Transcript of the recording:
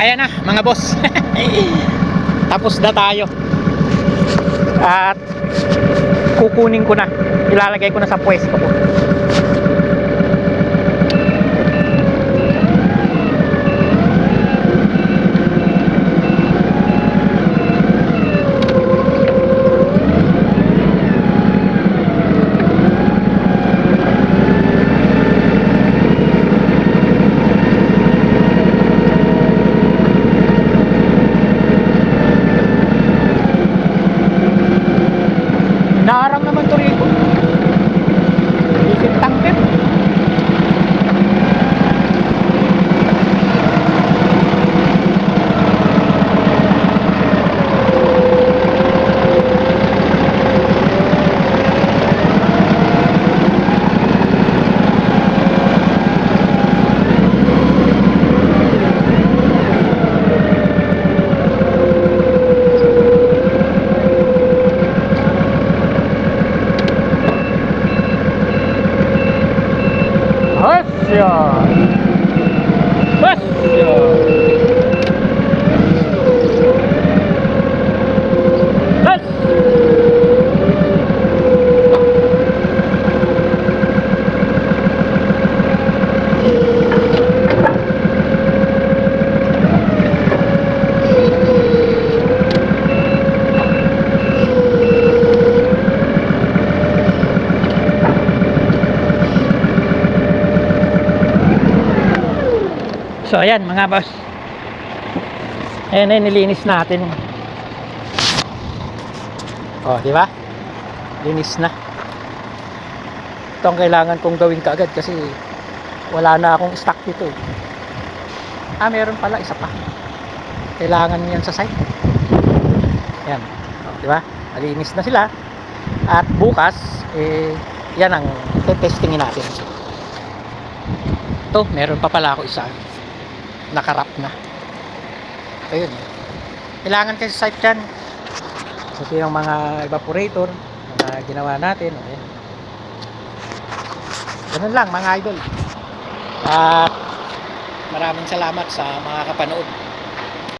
Ayan na mga boss. Tapos na tayo. At kukunin ko na. Ilalagay ko na sa pwesto ko. Naarang naman to rito. Isip tangkip. So ayan mga boss. Ayan na nilinis natin. Oh, di ba? Linis na. Ito ang kailangan kong gawin kaagad kasi wala na akong stock dito eh. Meron pala isa pa. Kailangan niyan sa site. Ayan. Oh, di ba? Malinis na sila. At bukas yan ang testingin natin. Ito, meron pa pala ako isa. Nakarap na. Ayun. Kailangan kasi site dyan. Ito yung mga evaporator na ginawa natin. Ayan. Ganun lang mga idol. At maraming salamat sa mga kapanood.